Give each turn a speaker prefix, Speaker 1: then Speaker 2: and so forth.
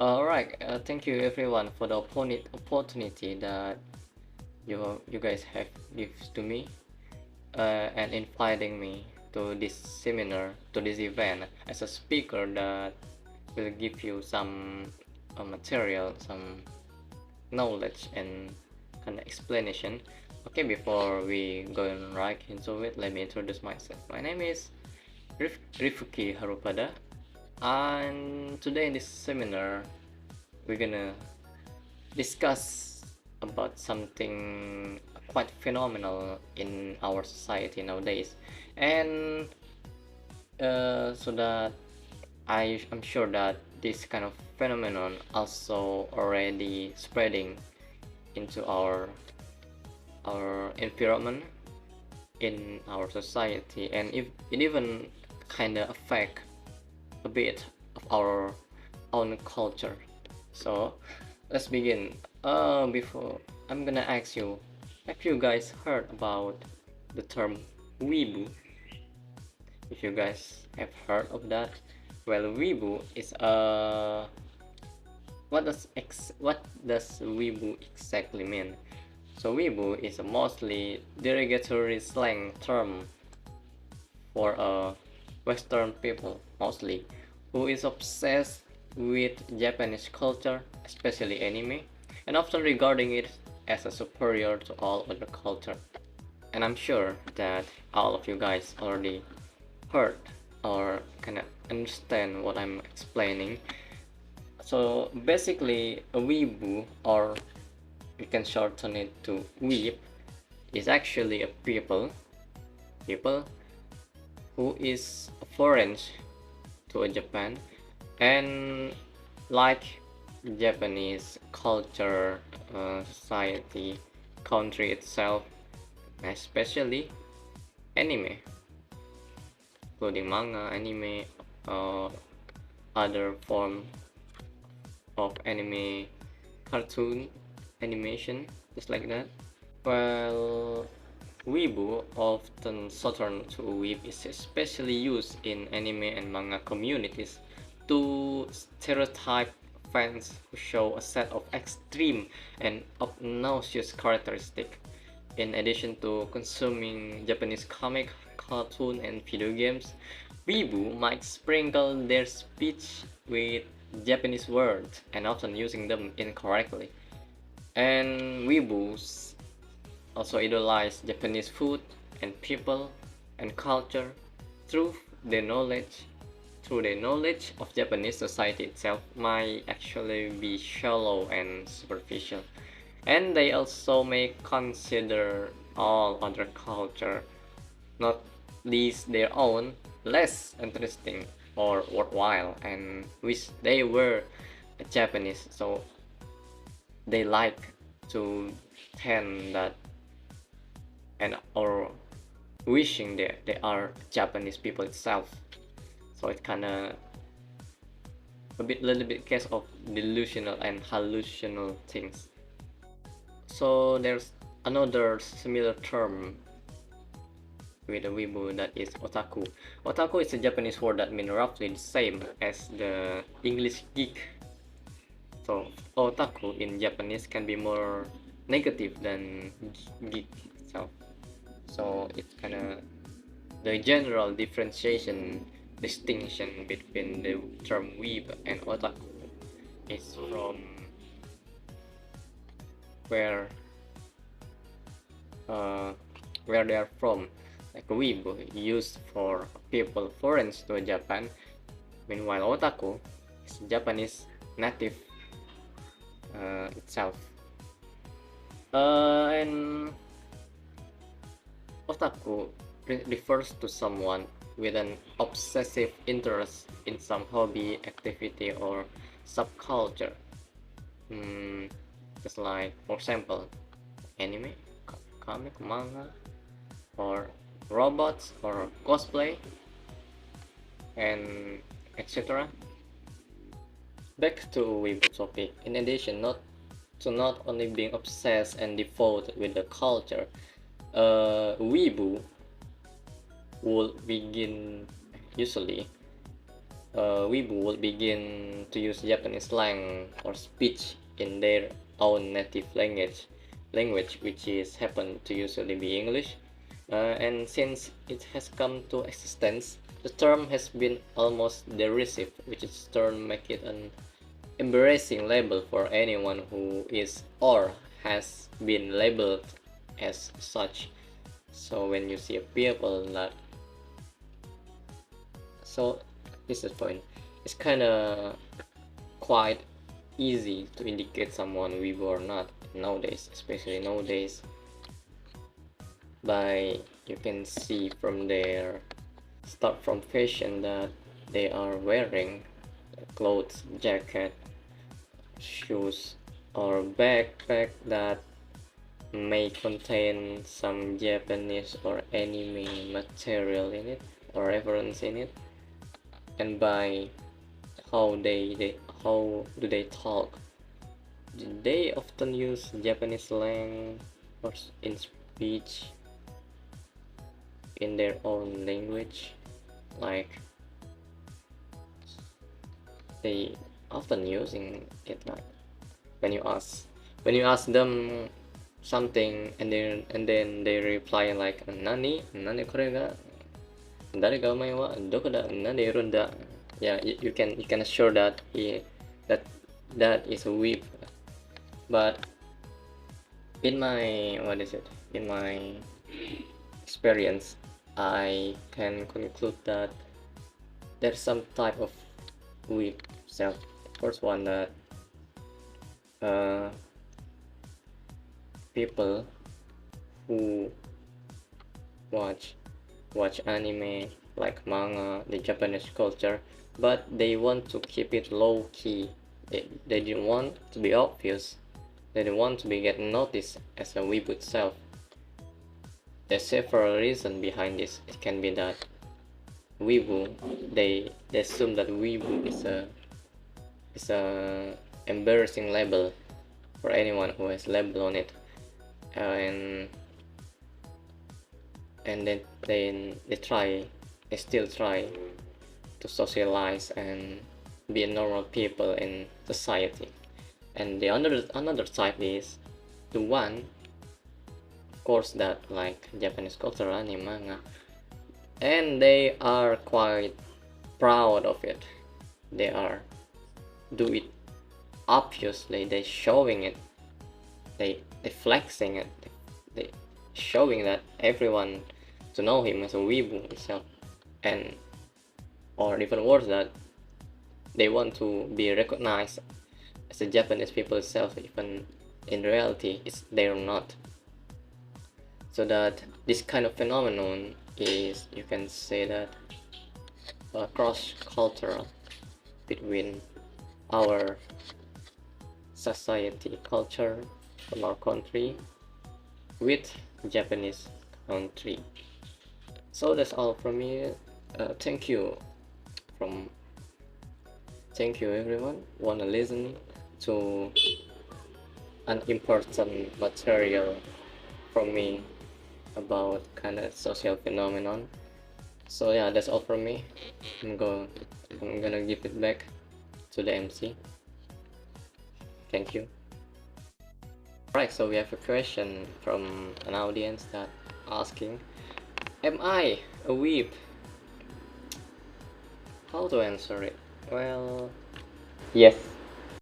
Speaker 1: Alright, thank you everyone for the opportunity that you guys have given to me and inviting me to this seminar, to this event as a speaker that will give you some material, some knowledge and kind of explanation. Okay, before we go right into it, let me introduce myself. My name is Rifky Harpada, and today in this seminar we're gonna discuss about something quite phenomenal in our society nowadays, and so that I'm sure that this kind of phenomenon also already spreading into our environment, in our society, and if it even kind of affect a bit of our own culture. So let's begin. Before, I'm gonna ask you, have you guys heard about the term weeaboo? If you guys have heard of that, well, weeaboo is what does weeaboo exactly mean? So weeaboo is a mostly derogatory slang term for a Western people, mostly, who is obsessed with Japanese culture, especially anime, and often regarding it as a superior to all other culture. And I'm sure that all of you guys already heard or kind of understand what I'm explaining. So basically, a weeaboo, or you can shorten it to weeb, is actually a people who is foreign to a Japan and like Japanese culture, society, country itself, especially anime, including manga, anime, other form of anime, cartoon, animation, just like that. Well, weeaboo, often shortened to weeb, is especially used in anime and manga communities to stereotype fans who show a set of extreme and obnoxious characteristics. In addition to consuming Japanese comic, cartoon, and video games, weeaboo might sprinkle their speech with Japanese words and often using them incorrectly. And weeboos also idolize Japanese food and people and culture through their knowledge of Japanese society itself might actually be shallow and superficial. And they also may consider all other culture, not least their own, less interesting or worthwhile, and wish they were Japanese. So they like to tend that, and or wishing they are Japanese people itself. So it's kind of little bit case of delusional and hallucinal things. So there's another similar term with a weeaboo, that is otaku. Otaku is a Japanese word that means roughly the same as the English geek. So otaku in Japanese can be more negative than geek itself. So it's kind of the general distinction between the term weeb and otaku is from where they are from. Like weeb used for people foreign to Japan, meanwhile otaku is Japanese native itself. And otaku refers to someone with an obsessive interest in some hobby, activity, or subculture. Just like, for example, anime, comic, manga, or robots, or cosplay, and etc. Back to weeaboo topic. In addition, not only being obsessed and devoted with the culture, weeaboo will begin usually Weibo will begin to use Japanese slang or speech in their own native language, which is happen to usually be English. And since it has come to existence, the term has been almost derisive, which is term make it an embarrassing label for anyone who is or has been labeled as such. So when you see a people that, so this is the point, it's kind of quite easy to indicate someone weeb or not nowadays, especially nowadays, by you can see from their start from fashion that they are wearing, clothes, jacket, shoes, or backpack that may contain some Japanese or anime material in it or reference in it, and by how how do they talk, they often use Japanese slang or in speech in their own language, like they often using it, like when you ask them something and then they reply like nani nani kore ga dare ga omae wa doko da nani iru da. Yeah, you can assure that that is a weep. But in my in my experience, I can conclude that there's some type of weep self. First one, that people who watch anime, like manga, the Japanese culture, but they want to keep it low key. They didn't want to be obvious. They didn't want to be get noticed as a weeb itself. There's several reasons behind this. It can be that weeaboo, they assume that weeaboo is a embarrassing label for anyone who has label on it, and then they still try to socialize and be normal people in society. And the another type is the one, of course, that like Japanese culture, anime, manga, and they are quite proud of it. They are do it obviously, they showing it, they flexing it, they showing that everyone to know him as a weeaboo itself, and or even worse, that they want to be recognized as the Japanese people itself, even in reality they're not. So that this kind of phenomenon is, you can say that, cross-cultural between our society culture from our country with Japanese country. So that's all from me. Thank you everyone wanna listen to an important material from me about kind of social phenomenon. So yeah, that's all from me. I'm gonna give it back to the MC. Thank you. Right, so we have a question from an audience that asking, am I a weeb? How to answer it? Well, yes,